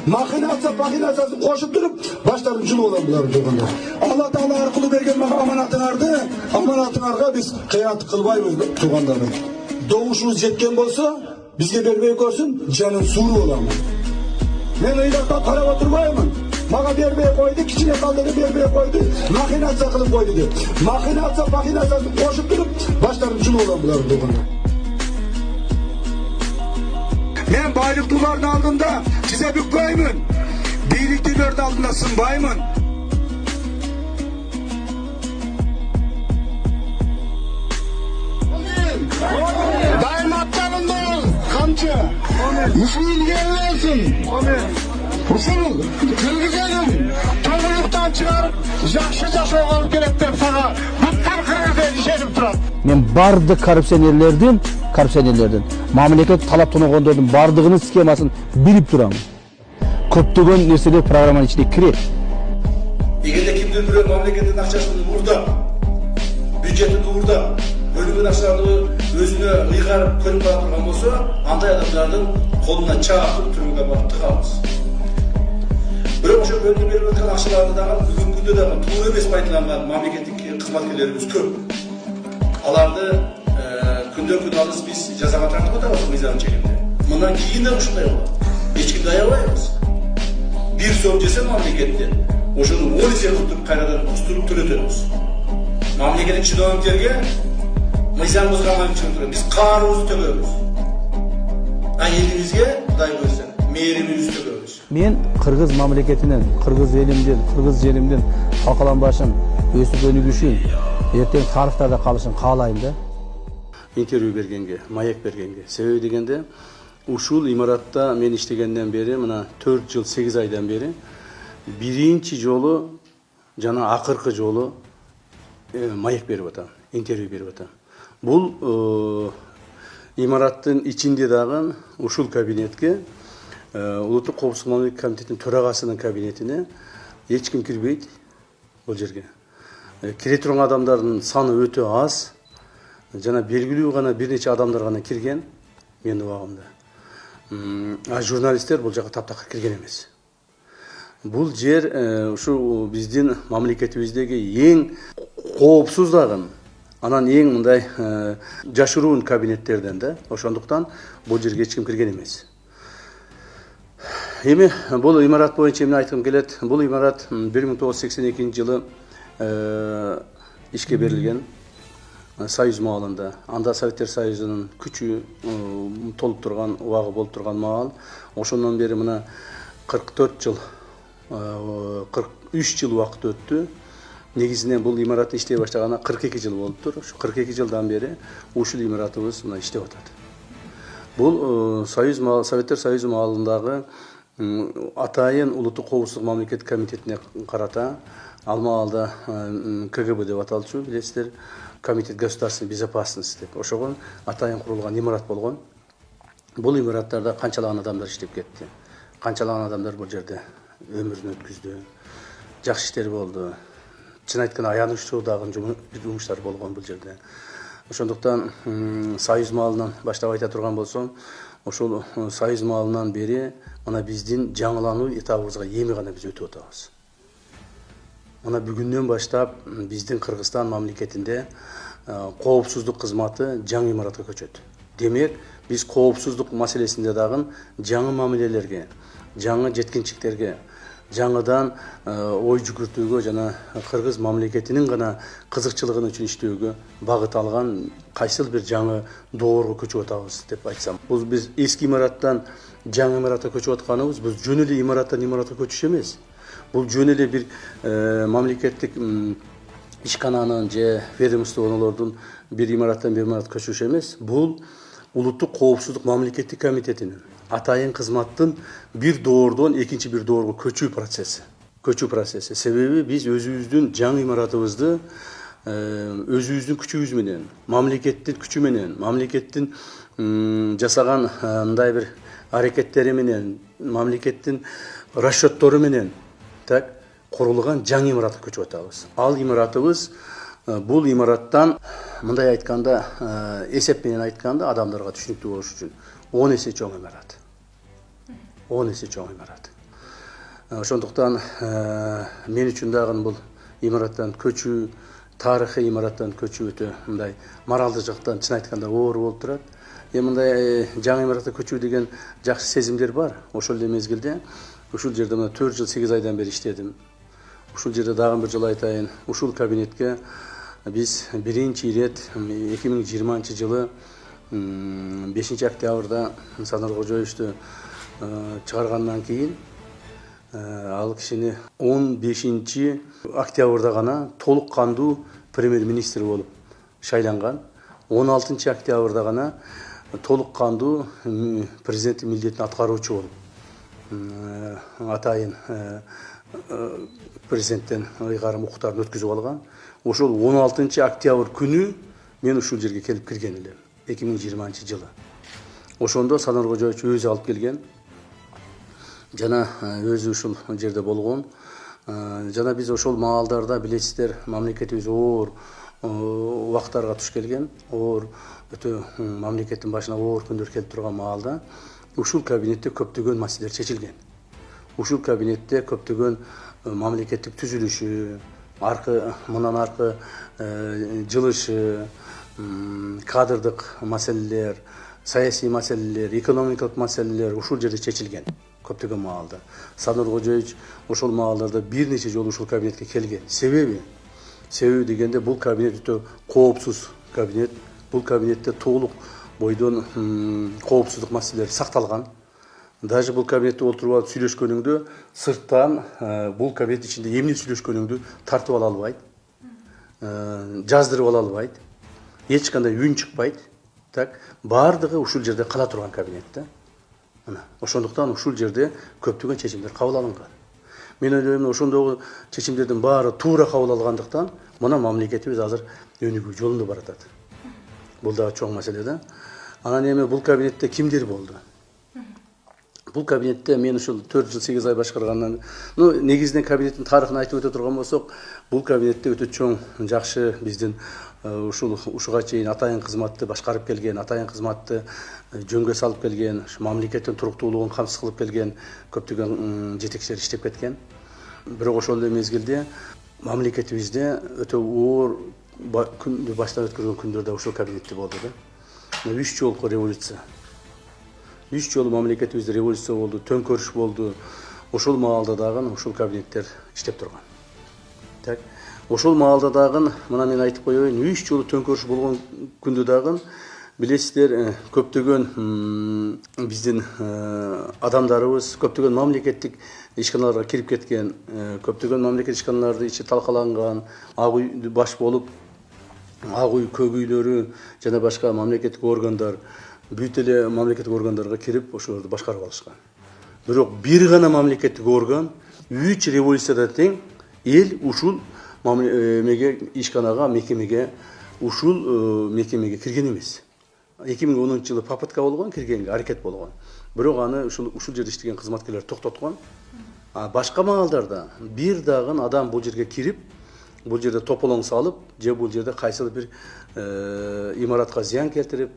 Mahinasını koşup durup başlarım cıl olan bularım durganda. Allah Teala arqılı bergen mağa amanatınarga biz kıyat kılbayız durgandarım. Doğuşumuz jetken bolsa bizge berbey koysun canın suru olamın. Men ıydakta karab oturmayımın. Mağa berbey koydu, kichine kaldırı berbey koydu, mahinatsa kılıp koydu diye. Mahinasını koşup durup başlarım cıl olan bularım durganda. Men baylıklıların aldığında size bükbeymin. Birliklilerin aldığında sınbaymin. Daim atlarından kamçı. Müslüman gelmesin. Usul Kırgızelim. Toğuluktan çıkarıp yaşlı olup gerek dep sana. Battar Kırgız'a düşerim turat. Men bardıq korrupsionerlerden, mamlaket talap tonogondordun bardığının skemaсын bilip duramın. Köptөгөн nerseler programmanın içine kiret. Egerde kimdir bir mamlaketin akçasını burada, büdjetini burada, bölümün akçalarını özüne ıygar körüp bırakırgan bolsa, anday adamlardan koluna çağırıp türmüge baktık alırız. Biroq o'sha bölümde berip o'tgan akçalarni dagı bugungi kunda dagı to'g'ri emas aytilangan mamlaketlik xizmatkorlarimiz ko'p. Alarni kun alız biz jazoga tortib o'tamiz mizon chekimda. Bundan keyin de shunday bo'ladi. Hech kimni ayolmaymiz. Bir so'm jesa mamlakatda o'shani 10 есе qilib qaytadan ustirib to'latamiz. Mamlakatning chinovniklariga mizon buzganlar uchun biz qarimizni to'laymiz. Elimizga Xudoy qo'ysa, mehrimizni to'laymiz. Men Qirg'iz mamlakatidan, Qirg'iz elimden, Qirg'iz yerimden halqalanbashim, o'sib önüp üçün, erten tarixlarda qalishini qalayım da. Intervью bергenge, mayak bергenge. Sebebi degende ушул имаратта мен иштегенден бери мына 4 жыл 8 айдан бери биринчи жолу жана акыркы жолу маек берип атам, интервью берип атам. Бул имараттын ичинде дагы ушул кабинетке Улуттук коопсуздук мамлекеттик комитетинин төрагасынын кабинетине эч ким кирбейт бул жерге. Кире турган адамдардын саны өтө аз. Жана белгилүү гана бир нече адамдар гана кирген менин убагымда. А журналисттер бул жака таптакыр кирген эмес. Бул жер ушу биздин мамлекетибиздеги эң коопсуз дагы, анан эң мындай жашыруун кабинеттерден да. Ошондуктан бул жерге эч ким кирген эмес. Эми бул имарат боюнча эмне айткым келет? Бул имарат 1982-жылы ишке берилген. Союз маалында. Анда Советтер Союзунун күчү толуп турган, убагы болуп турган маал. Ошондон бери мына 44 жыл, 43 жыл убакыт өттү. Негизинен бул имарат иштей баштаганы 42 жыл болуптур. Ушу 42 жылдан бери ушул имаратыбыз мына иштеп атат. Бул Советтер Союзу маалындагы атайын Улуттук коопсуздук мамлекеттик комитетине карата ал маалда КГБ деп аталчу, билесиздер. Комитет государственной безопасности деп ошого атайын курулган имарат болгон. Бул имараттарда канчалаган адамдар иштеп кетти. Канчалаган адамдар бул жерде өмүрүн өткүздү. Жакшы иштер болду. Чын айтканда аянычтуу дагы жумуштар болгон бул жерде. Ошондуктан Союз маалынан баштап айта турган болсом, ошол Союз маалынан бери мына биздин жаңылануу этабыбызга эми гана биз өтүп атабыз. Мына бүгүндөн баштап биздин Кыргызстан мамлекетинде коопсуздук кызматы жаңы имаратка көчөт. Демек, биз коопсуздук маселесинде дагы жаңы мамилелерге, жаңы жеткинчиктерге, жаңыдан ой жүгүртүүгө жана Кыргыз мамлекетинин гана кызыкчылыгын үчүн иштөөгө багыт алган кайсыл бир жаңы доорго көчүп атабыз деп айтсам. Бул биз эски имараттан жаңы имаратка көчүп атканыбыз, бул жөн эле имараттан имаратка көчүш эмес. Бул жөн эле бир мамлекеттик ишкананын же ведомстволордун бир имараттан бир имаратка көчүш эмес. Бул Улуттук коопсуздук мамлекеттик комитетинин атайын кызматтын бир доордон экинчи бир доорго көчүү процесси. Себеби биз өзүбүздүн жаңы имаратыбызды өзүбүздүн күчүбүз менен, мамлекеттин күчү менен, мамлекеттин жасаган мындай бир аракеттери менен, мамлекеттин расчеттору менен курулган жаңы имаратка көчүп атабыз. Ал имаратыбыз бул имараттан мындай айтканда, эсеп менен айтканда адамдарга түшүнүктүү болуш үчүн 10 эсе чоң имарат. 10 эсе чоң имарат. Ошондуктан мен үчүн дагы бул имараттан көчүү, тарыхый имараттан көчүү өтө мындай моралдык жактан чын айтканда оор болуп турат. Мындай жаңы имаратка көчүү деген жакшы сезимдер бар. Ошол эле мезгилде ушул жерде мына 4 жыл 8 айдан бери иштедим. Ушул жерде дагы бир жолу айтайын, ушул кабинетке биз биринчи ирет 2020 жылы 5 октябрда Санар Кожоевичти чыгаргандан кийин ал кишини 15 октябрда гана толук кандуу премьер-министр болуп шайланган. 16 октябрда гана толук кандуу президенттин милдетин аткаруучу болуп атайын президенттен ыйгарым укуктарын өткүзүп алган. Ошол 16 октябрь күнү мен ушул жерге келип кирген элем 2020 жылы. Ошондо Санар Кожоевич өзү алып келген. Жана өзү ушул жерде болгон. Жана биз ошол маалдарда билесиздер, мамлекетибиз оор убактарга туш келген. Оор өтө мамлекеттин башына оор күндөр келип турган маалда ушул кабинетте көптөгөн маселелер чечилген. Ушул кабинетте көптөгөн мамлекеттик түзүлүшү, мындан аркы жылышы, кадрдык маселелер, саясий маселелер, экономикалык маселелер ушул жерде чечилген. Көптөгөн маалда. Санар Кожоевич ошол маалдарда бир нече жолу ушул кабинетке келген. Себеби дегенде бул кабинет өтө коопсуз кабинет. Бул кабинетте толук бойдон коопсуздук маселелери сакталган. Даже бул кабинетте отуруп алып сүйлөшкөнүңдө сырттан бул кабинет ичинде эмне сүйлөшкөнүңдү тартып ала албайт. Жаздырып ала албайт. Эч кандай үн чыкпайт. Так, бардыгы ушул жерде кала турган кабинетте. Ошондуктан ушул жерде көптөгөн чечимдер кабыл алынган. Мен ойлойм, ошондогу чечимдердин баары туура кабыл алгандыктан мына мамлекетибиз азыр өнүгүү жолунда баратат. Бул дагы чоң маселе да. Анан эми бул кабинетте кимдер болду? Бул кабинетте мен ушул 4 жыл 8 ай башкаргандан, негизинен кабинеттин тарыхын айтып өтө турган болсок, бул кабинетте өтө чоң жакшы биздин ушуга чейин атайын кызматты башкарып келген, атайын кызматты жөнгө салып келген, мамлекеттин туруктуулугун камсыз кылып келген көптөгөн жетекчилер иштеп кеткен. Бирок ошол эле мезгилде мамлекетибизде өтө оор күндү баштан өткөргөн күндөрдө ушул кабинетте болду да. 3 жолку революция. 3 жолу мамлекетибизде революция болду, төңкөрүш болду. Ошол маалда дагы ушул кабинеттер иштеп турган. Так. Ошол маалда дагы мына мен айтып коеюн, 3 жолу төңкөрүш болгон күндө дагы билесиздер, көптөгөн биздин адамдарыбыз, көптөгөн мамлекеттик ишканаларга кирип кеткен, көптөгөн мамлекеттик ишканаларды ичи талкаланган, ак үй баш болуп, ак үй көк үйлөрү жана башка мамлекеттик органдар, бүт эле мамлекеттик органдарга кирип ошолорду башкарып алышкан. Бирок бир гана мамлекеттик орган 3 революцияда тең эл ушул ишканага, ушул мекемеге кирген эмес. 2010 жылы попытка болгон, киргенге аракет болгон. Бирок аны ушул жерде иштеген кызматкерлер токтоткон. Башка маалдарда бир дагы адам бул жерге кирип, бул жерде тополоң салып, же бул жерде кайсыл бир имаратка зыян келтирип,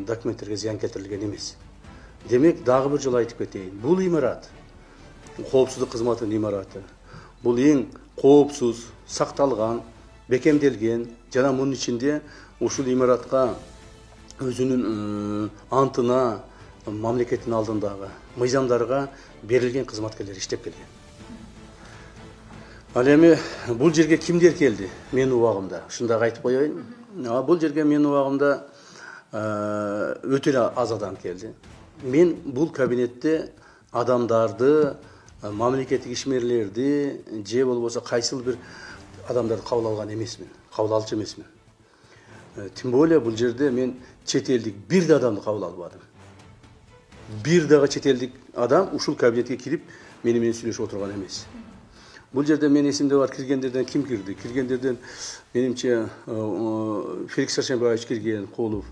документтерге зыян келтирилген эмес. Демек, дагы бир жолу айтып кетейин. Бул имарат коопсуздук кызматынын имараты. Бул эң коопсуз, сакталган, бекемделген, жана мунун ичинде ушул имаратка өзүнүн антына, мамлекеттин алдындагы мыйзамдарга берилген кызматкерлер иштеп келген. Ал эми бул жерге кимдер келди? Мен убагымда, ушундагы айтып коеюн. Бул жерге мен убагымда өтө эле аз адам келди. Мен бул кабинетте адамдарды, мамлекеттик ишмерлерди, же болбосо кайсыл бир адамдарды кабыл алган эмесмин, кабыл алчу эмесмин. Тем более бул жерде мен чет элдик бир да адамды кабыл албадым. Бир дагы чет элдик адам ушул кабинетке кирип менен сүйлөшүп отурган эмес. Бул жерде мен эсимде бар, киргендерден ким кирди? Киргендерден менимче Феликс Шаршенбаевич кирген, Колов,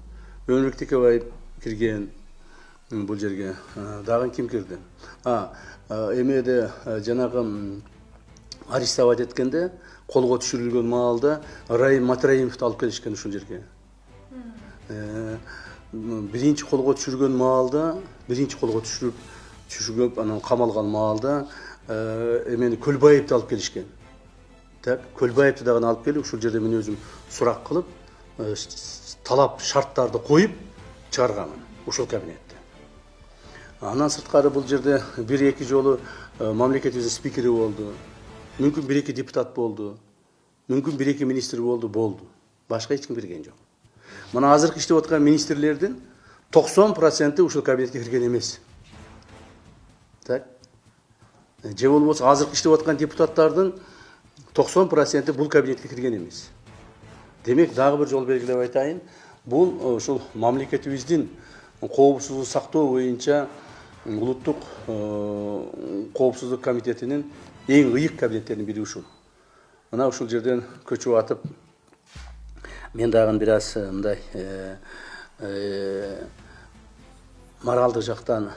Өмүрбек Текебаев кирген бул жерге. Дагы ким кирди? Эмеде жанагы арестовать эткенде, колго түшүрүлгөн маалда Райым Матраимовду алып келишкен ушул жерге. Биринчи колго түшүргөн маалда, биринчи колго түшүрүп анан камалган маалда эмени Көлбаевди алып келишкен. Так, Көлбаевди дагы алып келип, ушул жерде мен өзүм сурак кылып, талап шарттарды коюп чыгарганмын ушул кабинетте. Андан сырткары бул жерде 1-2 жолу мамлекетибиздин спикери болду. Мүмкүн 1-2 депутат болду. Мүмкүн 1-2 министр болду. Башка эч ким кирген жок. Мына азыркы иштеп аткан министрлердин 90% ушул кабинетке кирген эмес. Так. Же болбосо азыркы иштеп аткан депутаттардын 90% бул кабинетке кирген эмес. Демек, дагы бир жол белгилеп айтайын, бул ушул мамлекетибиздин коопсуздук сактоо боюнча улуттук коопсуздук комитетинин эң ыйык кабинеттеринин бири ушул. Мына ушул жерден көчүп атып, мен дагы бир аз мындай моралдык жактан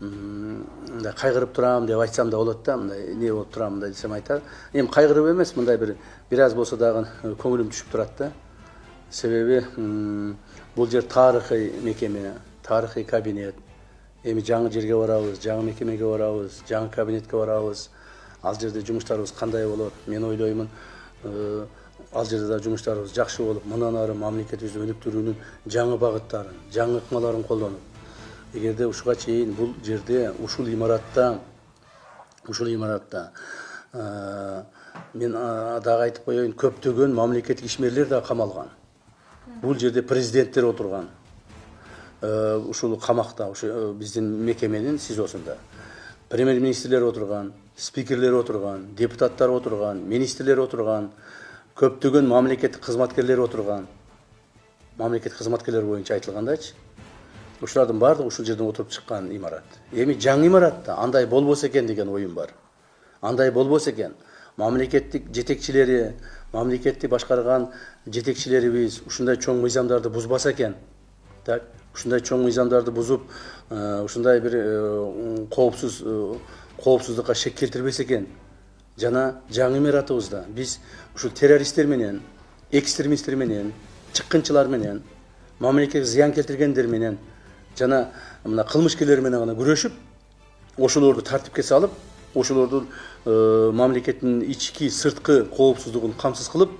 кайгырып турам деп айтсам да болот да, мындай не болуп турам мындай десем айтат. Эми кайгырып эмес, мындай бир аз болсо дагы көңүлүм түшүп турат да. Себеби бул жер тарыхый мекеме, тарыхый кабинет. Эми жаңы жерге барабыз, жаңы мекемеге барабыз, жаңы кабинетке барабыз. Ал жерде жумуштарыбыз кандай болот? Мен ойлоймун, ал жерде да жумуштарыбыз жакшы болуп, мындан ары мамлекетибизди өнүктүрүүнүн жаңы багыттарын, жаңы ыкмаларын колдонуп, эгерде ушуга чейин бул жерде ушул имаратта мен дагы айтып коеюн, көптөгөн мамлекеттик ишмерлер да камалган. Бул жерде президенттер отурган. Ушул камакта, ушу биздин мекеменин СИЗОсунда. Премьер-министрлер отурган, спикерлер отурган, депутаттар отурган, министрлер отурган, көптөгөн мамлекеттик кызматкерлер отурган. Мамлекеттик кызматкерлер боюнча айтылгандачы. Ушулардын баардыгы ушул жерден отуруп чыккан имарат. Эми жаңы имаратта андай болбосо экен деген оюм бар. Андай болбосо экен. Мамлекеттик жетекчилери, мамлекетти башкарган жетекчилерибиз ушундай чоң мыйзамдарды бузбаса экен. Так, ушундай чоң мыйзамдарды бузуп, ушундай бир коопсуздукка шек келтирбесе экен. Жана жаңы имаратыбызда биз ушул террористтер менен, экстремисттер менен, чыккынчылар менен, мамлекетке зыян келтиргендер менен, жана мына кылмышкерлер менен гана күрөшүп, ошолорду тартипке салып, ошолордун мамлекеттин ички, сырткы коопсуздугун камсыз кылып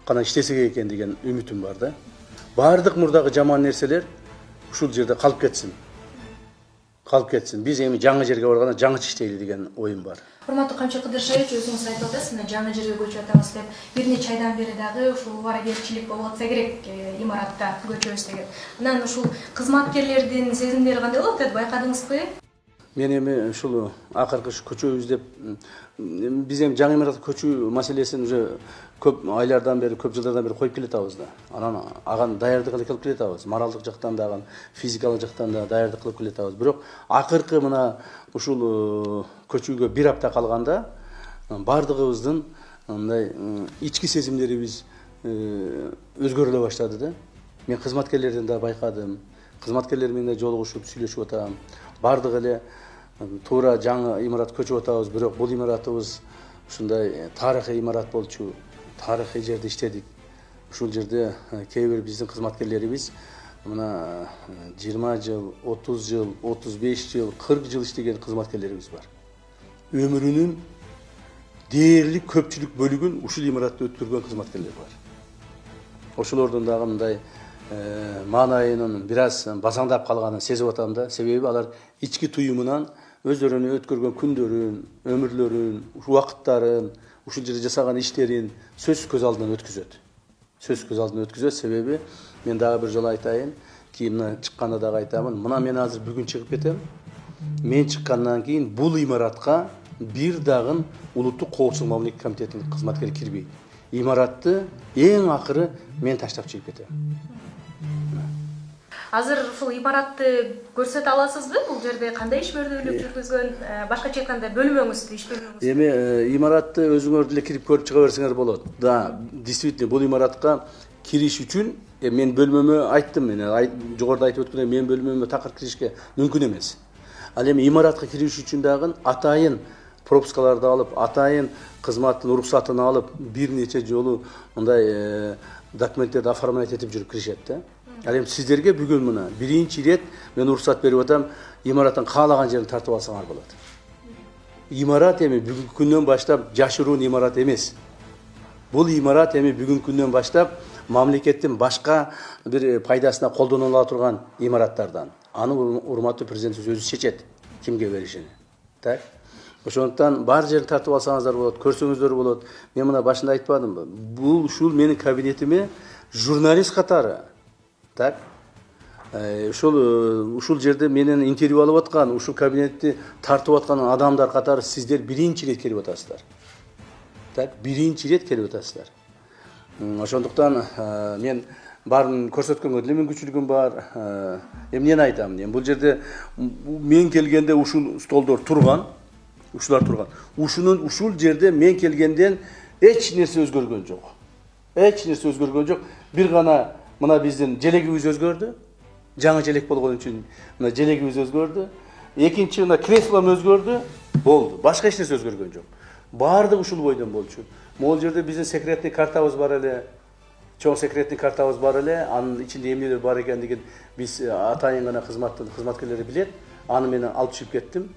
гана иштесек экен деген үмүтүм бар да. Бардык мурдагы жаман нерселер ушул жерде калып кетсин. Биз эми жаңы жерге барганда жаңыча иштейли деген оюм бар. Урматтуу Камчы Кыдыршевич, өзүңүз айтып атасыз, мына жаңы жерге көчүп атабыз деп, бир нече айдан бери дагы ушул убаракелчилик болуп атса керек имаратта көчөбүз деген. Анан ушул кызматкерлердин сезимдери кандай болуп атат, байкадыңызбы? Мен эми ушул акыркы көчөбүз деп, биз эми жаңы имаратка көчүү маселесин уже көп айлардан бери, көп жылдардан бери коюп келатабыз да. Анан аган даярдык кылып келатабыз. Моралдык жактан дагы, физикалык жактан да даярдык кылып келатабыз. Бирок акыркы мына ушул көчүүгө 1 апта калганда бардыгыбыздын мындай ички сезимдерибиз өзгөрүлө баштады да. Мен кызматкерлерден да байкадым. Кызматкерлер менен да жолугушуп, сүйлөшүп атам. Бардыгы эле туура жаңы имарат көчүп атабыз, бирок бул имаратыбыз ушундай тарыхый имарат болчу, тарыхый жерде иштедик. Ушул жерде кээ бир биздин кызматкерлерибиз мына 20 жыл, 30 жыл, 35 жыл, 40 жыл иштеген кызматкерлерибиз бар. Өмүрүнүн дээрлик көпчүлүк бөлүгүн ушул имаратта өткөргөн кызматкерлер бар. Ошолордун дагы мындай маанайынын бир аз базаңдап калганын сезип атам да. Себеби алар ички туюмунан өздөрүнүн өткөргөн күндөрүн, өмүрлөрүн, убакыттарын, ушул жерде жасаган иштерин сөзсүз көз алдынан өткүзөт. Себеби мен дагы бир жолу айтайын, кийин чыкканда дагы айтамын. Мына мен азыр бүгүн чыгып кетем. Мен чыккандан кийин бул имаратка бир дагы улуттук коопсуздук мамлекеттик комитетинин кызматкери кирбейт. Имаратты эң акыры мен таштап чыгып кетем. Азыр ушул имаратты көрсөтө аласызбы? Бул жерде кандай ишмердүүлүк жүргүзгөн, башкача айтканда бөлмөңүздү, иш бөлмөңүздү? Эми имаратты өзүңөр деле кирип көрүп чыга берсеңер болот. Да, действительно бул имаратка кириш үчүн мен бөлмөмө айттым, мен жогоруда айтып өткөндөй мен бөлмөмө такыр киришке мүмкүн эмес. Ал эми имаратка кириш үчүн дагы атайын пропускаларды алып, атайын кызматтын уруксатын алып, бир нече жолу мындай документтерди оформлять этип жүрүп киришет да. Ал эми сиздерге бүгүн мына биринчи ирет мен уруксат берип атам, имараттын каалаган жерин тартып алсаңар болот. имарат эми бүгүнкү күндөн баштап жашыруун имарат эмес. Бул имарат эми бүгүнкү күндөн баштап мамлекеттин башка бир пайдасына колдонула турган имараттардан. Аны урматтуу президентибиз өзү чечет кимге беришини. Так? Ошондуктан бар жерин тартып алсаңыздар болот, көрсөңүздөр болот. Мен мына башында айтпадымбы? Бул ушул менин кабинетиме журналист катары. Так? Ушул жерде менен интервью алып аткан, ушул кабинетти тартып аткан адамдар катары сиздер биринчи рет келип атасыздар. Так, биринчи рет келип атасыздар. Ошондуктан мен барын көрсөткөнгө деле мүмкүнчүлүгүм бар. Эмнени айтам? Бул жерде мен келгенде ушул столдор турган, ушулар турган. Ушул жерде мен келгенден эч нерсе өзгөргөн жок. Эч нерсе өзгөргөн жок. Бир гана мына биздин желегибиз өзгөрдү. Жаңы желек болгон үчүн мына желегибиз өзгөрдү. Экинчи мына креслом өзгөрдү. Болду. Башка эч нерсе өзгөргөн жок. Баардыгы ушул бойдон болчу. Могул жерде биздин секретный картабыз бар эле. Чоң секретный картабыз бар эле. Анын ичинде эмнелер бар экендигин биз атайын гана кызматкерлери билет. Аны мен алып чыгып кеттим.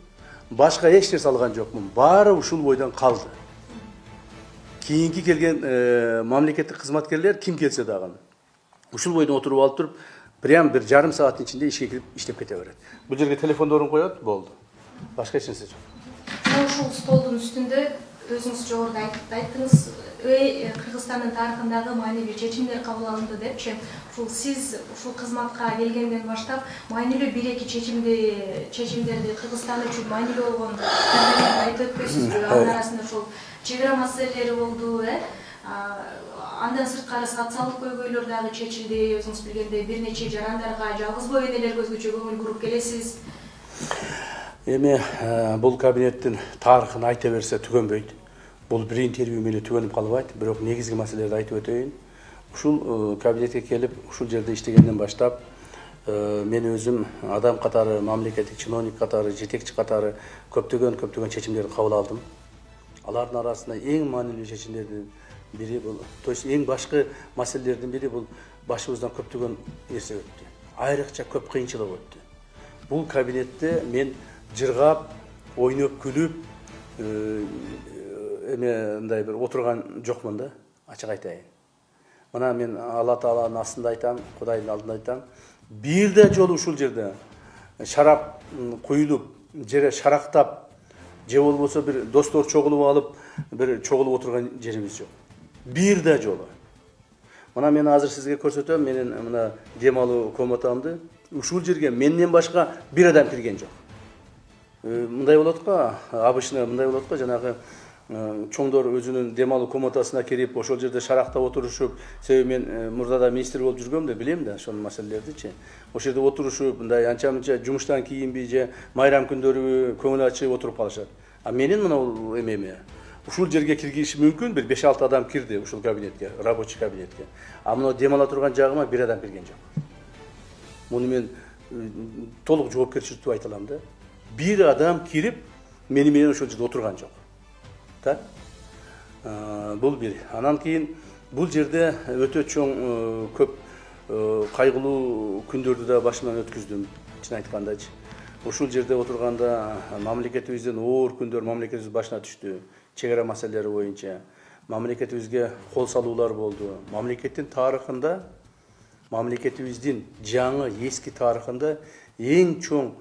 Башка эч нерсе алган жокмун. Баары ушул бойдон калды. Кийинки келген мамлекеттик кызматкерлер ким келсе дагы ушул бойдон отуруп алып туруп, прям бир жарым сааттын ичинде ишке кирип иштеп кете берет. Бул жерге телефондорун коет, болду. Башка эч нерсе жок. Ушул столдун үстүндө өзүңүз жогоруда айттыңыз, Кыргызстандын тарыхындагы маанилүү чечимдер кабыл алынды депчи. Ушул сиз ушул кызматка келгенден баштап маанилүү бир-эки чечимдерди Кыргызстан үчүн маанилүү болгон айтып өтпөйсүзбү? Анын арасында ушул чек ара маселелери болду, андан сырткары социалдык көйгөйлөр дагы чечилди. Өзүңүз билгендей бир нече жарандарга, жалгыз боо энелерге өзгөчө көңүл буруп келесиз. Эми бул кабинеттин тарыхын айта берсе түгөнбөйт. Бул бир интервью менен түгөнүп калбайт, бирок негизги маселелерди айтып өтөйүн. Ушул кабинетке келип, ушул жерде иштегенден баштап мен өзүм адам катары, мамлекеттик чиновник катары, жетекчи катары көптөгөн чечимдерди кабыл алдым. Алардын арасында эң маанилүү чечимдердин бири бул, то есть эң башкы маселелердин бири бул башыбыздан көптөгөн нерсе өттү. Айрыкча көп кыйынчылык өттү. Бул кабинетте мен жыргап, ойноп, күлүп, мындай бир отурган жокмун да, ачык айтайын. Мына мен Алла Тааланын астында айтам, Кудайдын алдында айтам, бир да жолу ушул жерде шарап куюлуп, жере шарактап, же болбосо бир достор чогулуп алып, бир чогулуп отурган жерибиз жок. Бир да жолу. Мына мен азыр сизге көрсөтөм, менин мына дем алуу комнатамды. Ушул жерге менден башка бир адам кирген жок. Мындай болот го, обычно мындай болот го, жанагы чоңдор өзүнүн дем алуу комнатасына кирип, ошол жерде шарактап отурушуп, себеби мен мурдада министр болуп жүргөм да, билем да ошол маселелердичи. Ошол жерде отурушуп, мындай анча-мынча жумуштан кийинби же майрам күндөрү көңүл ачып отуруп калышат. А менин мына эмеме ушул жерге киргиши мүмкүн, бир 5-6 адам кирди ушул кабинетке, рабочий кабинетке. А мына дем ала турган жагыма бир адам кирген жок. Муну мен толук жоопкерчиликтүү айта алам да. Бир адам кирип, менен ошол жерде отурган жок. Так? Бул бир. Анан кийин бул жерде өтө чоң көп кайгылуу күндөрдү да башымдан өткүздүм, чын айткандачы. Ушул жерде отурганда мамлекетибизден оор күндөр мамлекетибиз башына түштү. Чек ара маселелери боюнча мамлекетибизге кол салуулар болду. Мамлекеттин тарыхында, мамлекетибиздин жаңы эски тарыхында эң чоң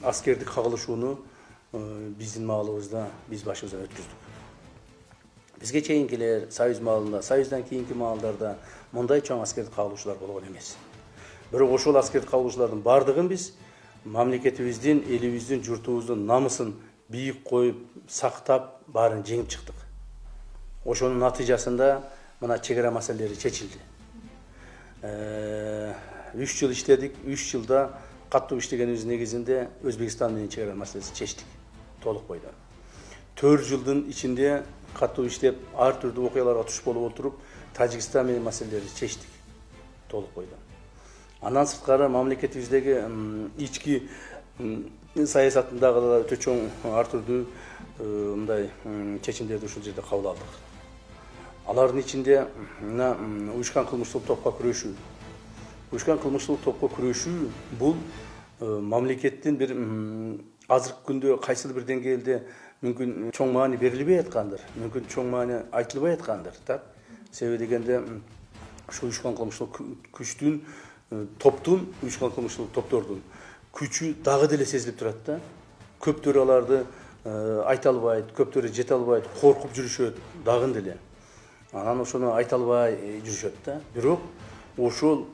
аскердик кагылышууну биздин маалыбызда биз башыбыздан өткүздүк. Бизге чейинкилер Союз маалында, Союздан кийинки маалдарда мындай чоң аскердик кагылышуулар болгон эмес. Бирок ошол аскердик кагылышуулардын бардыгын биз мамлекетибиздин, элибиздин, журтубуздун намысын бийик коюп, сактап, баарын жеңип чыктык. Ошонун натыйжасында мына чек ара маселелери чечилди. 3 жыл иштедик, 3 жылда каттуу иштегенибиздин негизинде Өзбекстан менен чек ара маселесин чечтик. Толук бойдон. 4 жылдын ичинде каттуу иштеп, ар түрдүү окуяларга туш болуп отуруп, Тажикстан менен маселелерди чечтик. Толук бойдон. Андан сырткары мамлекетибиздеги ички саясатындагы да өтө чоң ар түрдүү мындай чечимдерди ушул жерде кабыл алдык. Алардын ичинде мына уюшкан кылмыштуу топко күрөшүү. Уюшкан кылмыштуу топко күрөшүү бул мамлекеттин бир азыркы күндө кайсыл бир деңгээлде мүмкүн чоң маани берилбей аткандыр, мүмкүн чоң маани айтылбай аткандыр, так? Себеби дегенде ушу уюшкан кылмыштык күчтүн, топтун, уюшкан кылмыштык топтордун күчү дагы деле сезилип турат да. Көптөрү аларды айта албайт, көптөрү жете албайт, коркуп жүрүшөт дагы деле. Анан ошону айта албай жүрүшөт да. Бирок ошол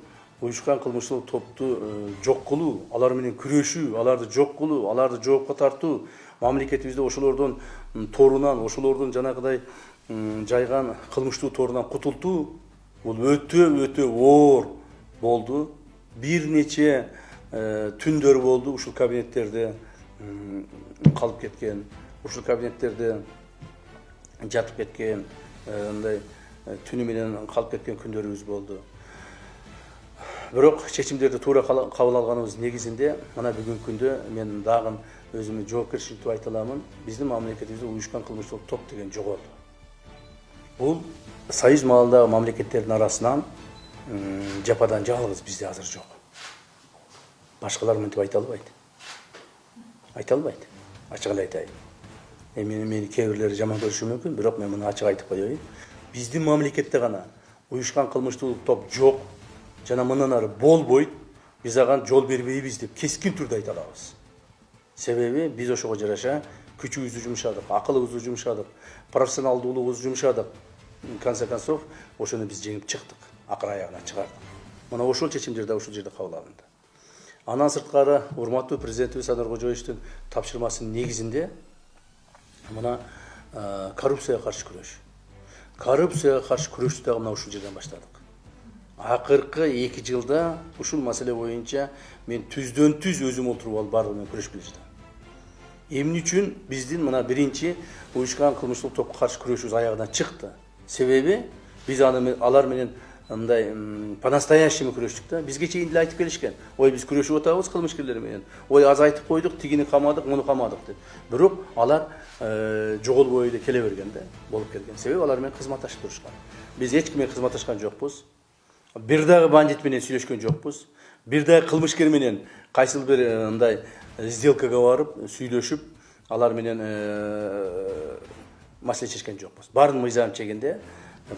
уюшкан кылмыштык топту жок кылуу, алар менен күрөшүү, аларды жок кылуу, аларды жоопко тартуу, мамлекетибизде ошолордун торунан, ошолордун жанагыдай жайган кылмыштуу торунан кутултуу бул өтө оор болду. Бир нече түндөр болду ушул кабинеттерде калып кеткен, ушул кабинеттерде жатып кеткен, мындай түнү менен калып кеткен күндөрүбүз болду. Бирок чечимдерди туура кабыл алганыбыз негизинде мына бүгүнкү күндө мен дагы өзүмө жоопкерчиликтүү айта аламын. Биздин мамлекетибизде уюшкан кылмыштык топ деген жоголду. Бул союз маалындагы мамлекеттердин арасынан жападан жалгыз бизде азыр жок. Башкалар мынтип айта албайт. Айта албайт. Ачык эле айтайын. Мени кээ бирлери жаман көрүшү мүмкүн, бирок мен муну ачык айтып коеюн. Биздин мамлекетте гана уюшкан кылмыштык топ жок, жана мындан ары болбойт, биз ага жол бербейбиз деп кескин түрдө айта алабыз. Себеби биз ошого жараша күчүбүздү жумшадык, акылыбызды жумшадык, профессионалдуулугубузду жумшадык. В конце концов, ошону биз жеңип чыктык, акыр аягына чыгардык. Мына ошол чечимдер да ушул жерде кабыл алынды. Андан сырткары урматтуу президентибиз Садыр Кожоевичтин тапшырмасынын негизинде мына коррупцияга каршы күрөш. Коррупцияга каршы күрөштү дагы мына ушул жерден баштадык. Акыркы 2 жылда ушул маселе боюнча мен түздөн түз өзүм олтуруп алып бардык менен күрөшүп келе жатам. Эмне үчүн биздин мына биринчи уюшкан кылмыштык топко каршы күрөшүбүз аягына чыкты? Себеби биз алар менен мындай по-настоящему күрөштүк да. Бизге чейин деле айтып келишкен. Ой, биз күрөшүп атабыз кылмышкерлер менен. Ой, аз айтып койдук, тигини камадык, муну камадык деп. Бирок алар жоголбой эле келе берген да, болуп келген. Себеби алар менен кызматташып турушкан. Биз эч ким менен кызматташкан жокпуз. Бир дагы бандит менен сүйлөшкөн жокпуз. Бир дагы кылмышкер менен кайсыл бир мындай сделкага барып сүйлөшүп, алар менен маселе чечкен жокпуз. Баарын мыйзам чегинде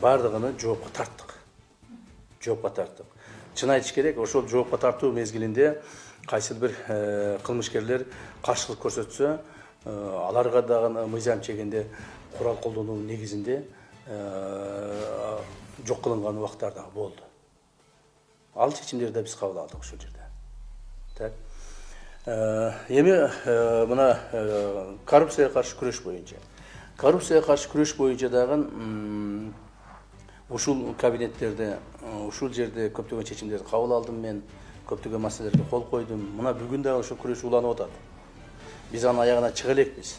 бардыгын жоопко тарттык. Жоопко тарттык. Чын айтыш керек, ошол жоопко тартуу мезгилинде кайсыл бир кылмышкерлер каршылык көрсөтсө, аларга дагы мыйзам чегинде курал колдонуу негизинде жок кылынган убактар дагы болду. Ал чечимдерди да биз кабыл алдык ушул жерде. Так. Эми мына коррупцияга каршы күрөш боюнча. Коррупцияга каршы күрөш боюнча дагы ушул кабинеттерде, ушул жерде көптөгөн чечимдерди кабыл алдым мен, көптөгөн маселелерге кол койдум. Мына бүгүн дагы ошол күрөш уланып атат. Биз анын аягына чыга элекпиз.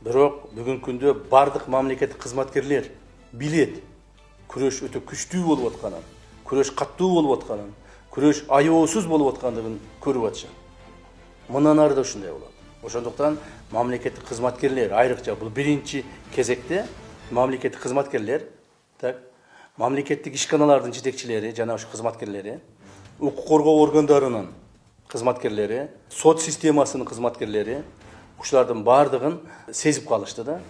Бирок бүгүнкү күндө бардык мамлекеттик кызматкерлер билет күрөш өтө күчтүү болуп атканын, күрөш каттуу болуп атканын, күрөш аеосуз болуп аткандыгын көрүп атышат. Мындан ары да ушундай болот. Ошондуктан мамлекеттик кызматкерлер айрыкча бул биринчи кезекте мамлекеттик кызматкерлер, так, мамлекеттик ишканалардын жетекчилери, жана ошо кызматкерлери, укук коргоо органдарынын кызматкерлери, сот системасынын кызматкерлери ушулардын бардыгын сезип калышты да.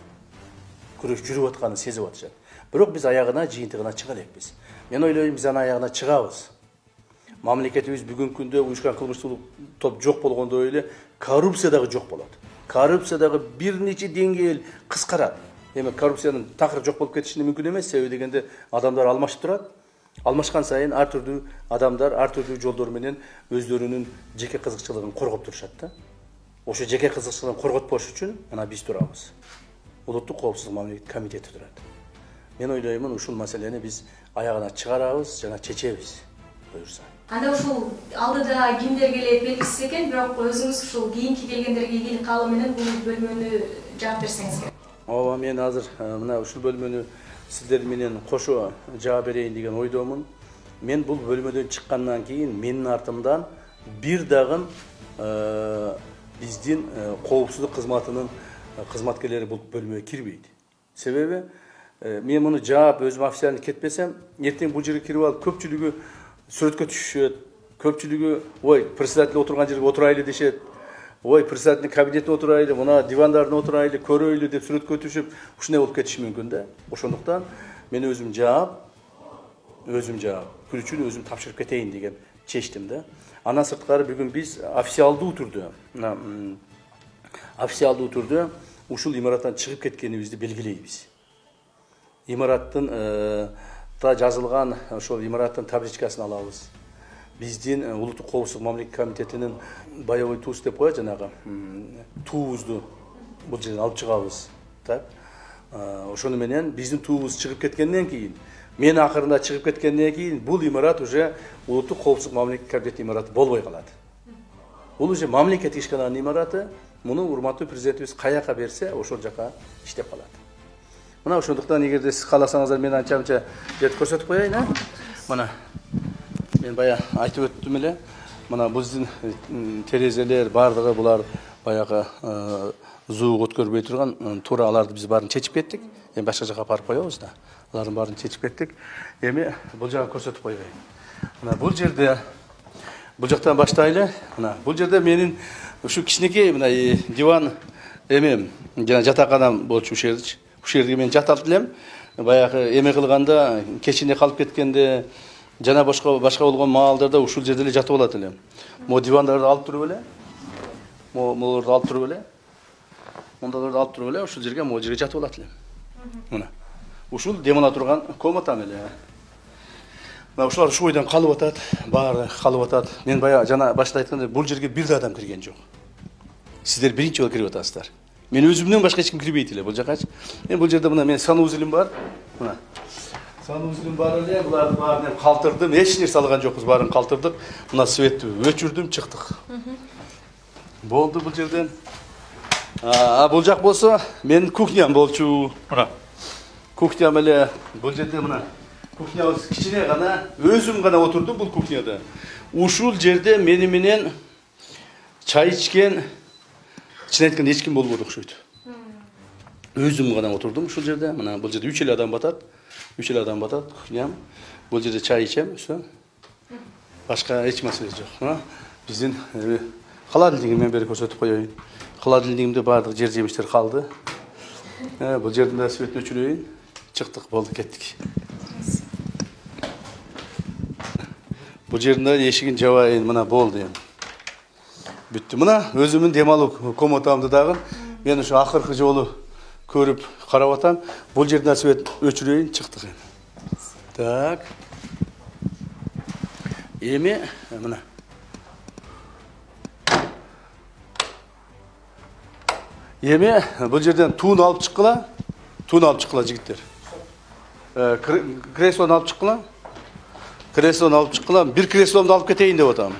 Күрөш жүрүп атканын сезип атышат. Бирок биз аягына, жыйынтыгына чыга элекпиз. Мен ойлойм, биз анын аягына чыгабыз. Мамлекетибиз бүгүнкү күндө уюшкан кылмыштык топ жок болгондой эле коррупция дагы жок болот. Коррупция дагы бир нече деңгээл кыскарат. Эми коррупциянын такыр жок болуп кетишине мүмкүн эмес, себеби дегенде адамдар алмашып турат. Алмашкан сайын ар түрдүү адамдар ар түрдүү жолдор менен өздөрүнүн жеке кызыкчылыгын коргоп турушат да. Ошо жеке кызыкчылыгын корготпош үчүн мына биз турабыз. Улуттук коопсуздук мамлекеттик комитети турат. Мен ойлоймун, ушул маселени биз аягына чыгарабыз жана чечебиз, буюрса. Анда ушул алдыда кимдер келет белгисиз экен, бирок өзүңүз ушул кийинки келгендерге ийгилик каалоо менен бул бөлмөнү жаап берсеңиз керек. Ооба, мен азыр мына ушул бөлмөнү сиздер менен кошо жаап берейин деген ойдомун. Мен бул бөлмөдөн чыккандан кийин менин артымдан бир дагы биздин коопсуздук кызматынын кызматкерлери бул бөлмөгө кирбейт. Себеби мен муну жаап өзүм официально кетпесем, эртең бул жерге кирип алып көпчүлүгү сүрөткө түшүшөт, көпчүлүгү ой, председатель отурган жерге отурайлы дешет. ой председательдин кабинетине отурайлы, мына дивандардын отурайлы, көрөйлү деп сүрөткө түшүп, ушундай болуп кетиши мүмкүн да. Ошондуктан мен өзүм жаап, күрүчүн өзүм тапшырып кетейин деген чечтим да. Андан сырткары бүгүн биз официалдуу түрдө ушул имараттан чыгып кеткенибизди белгилейбиз. Имараттын да жазылган ошол имараттын табличкасын алабыз. Биздин улуттук коопсуздук мамлекеттик комитетинин боевой туз деп коет, жанагы туубузду бул жерден алып чыгабыз. Так. Ошону менен биздин туубуз чыгып кеткенден кийин, мен акырында чыгып кеткенден кийин бул имарат уже улуттук коопсуздук мамлекеттик комитет имараты болбой калат. Бул уже мамлекеттик ишкананын имараты. Муну урматтуу президентибиз каяка берсе, ошол жака иштеп калат. Мына ошондуктан эгерде сиз кааласаңыздар мен анча-мынча жерди көрсөтүп коеюн, Мына мен бая айтып өттүм эле. Мына биздин терезелер бардыгы булар баягы зуук өткөрбөй турган, туура аларды биз баарын чечип кеттик. Эми башка жака апарып коебуз да. Алардын баарын чечип кеттик. Эми бул жагын көрсөтүп койбойм. Мына бул жерде бул жактан баштайлы. Мына бул жерде менин ушу кичинекей мына диван эмем жана жатаканам болчу ушерчи. Ушерге мен жатат элем. Баягы эме кылганда, кечине калып кеткенде жана башка болгон маалдарда ушул жерде эле жатып алат элем. Мо дивандарды алып туруп эле. Молорду алып туруп эле. Мондайларды алып туруп эле ушул жерге жатып алат элем. Мына. Ушул дем ала турган комнатам эле. Мына ушулар ушу бойдон калып атат, баары калып атат. Мен бая жана башта айткандай бул жерге бир да адам кирген жок. Сиздер биринчи жолу кирип атасыздар. Мен өзүмдөн башка эч ким кирбейт эле бул жакачы. Мен бул жерде мына мен санузелим бар. Мына. Санузелим бар эле, буларды баарын калтырдым. Эч нерсе алган жокпуз, баарын калтырдык. Мына светти өчүрдүм, чыктык. Болду бул жерден. Бул жак болсо менин кухням болчу. Мына. Кухням эле бул жерде мына. Кухнябыз кичине гана, өзүм гана отурдум бул кухняда. Ушул жерде мени менен чай ичкен, чын айтканда эч ким болбоду окшойт. Өзүм гана отурдум ушул жерде. Мына бул жерде 3 эле адам батат. 3 эле адам батат кухням. Бул жерде чай ичем, всё. Башка эч маселе жок. Мына биздин холодильнигин мен бери көрсөтүп коеюн. Холодильнигимде баардык жер жемиштер калды. Бул жерден да свет өчүрөйүн. Чыктык, болду, кеттик. Бул жерден эшигин жабайын, мына болду эми. Бүттү. Мына өзүмдүн дем алуу комнатамды дагы мен ушу акыркы жолу көрүп карап атам. Бул жерден свет өчүрөйүн, чыктык эми. Так. Эми мына. Эми бул жерден туун алып чыккыла. Туун алып чыккыла жигиттер. Креслону алып чыккыла. Креслону алып чыккыла. Бир кресломду алып кетейин деп атам.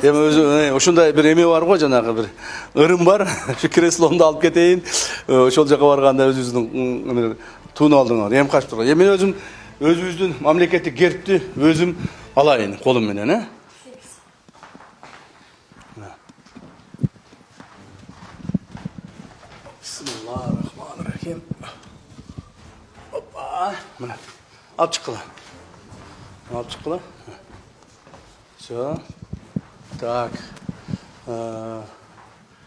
Эми өзү ошондой бир эме бар го, жанагы бир ырым бар. Шу кресломду алып кетейин. Ошол жака барганда өзүбүздүн туун алдыңар. Эми качып турган. Эми мен өзүбүздүн мамлекеттик гербти өзүм алайын колум менен, Bismillahirrahmanirrahim. Hoppa. Mına. Alып чыккыла. Alып чыккыла. Всё. Так.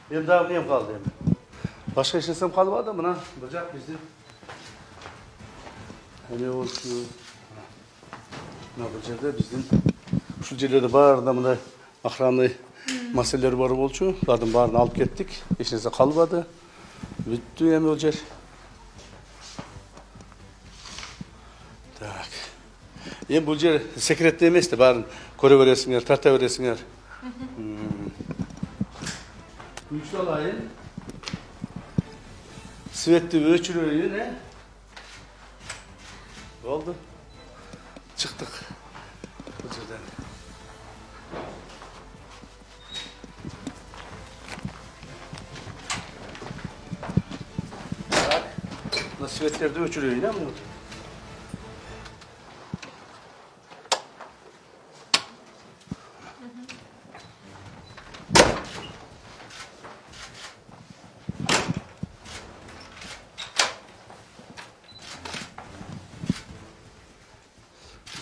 Эми дагы нем калды эми. Башка эч нерсем калбады. Мына бул жак биздин эме болчу. Мына бул жерде биздин ушул жерлерде баарында мындай охранный маселелер бар болчу. Булардын баарын алып кеттик. Эч нерсе калбады. Бүттү эми бул жер. Так. Эми бул жер секретте эмес да, баарын көрө бересиңер, тарта бересиңер. Үчтү алайын. Светти өчүрөйүн, Болду. Чыктык. Бул жерден. Так. Мына светтерди өчүрөйүн, мына.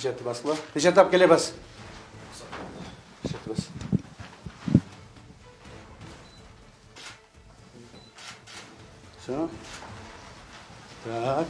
Pijatı basma. Pijatı ap gele bas. Pijatı bas. Все. Так.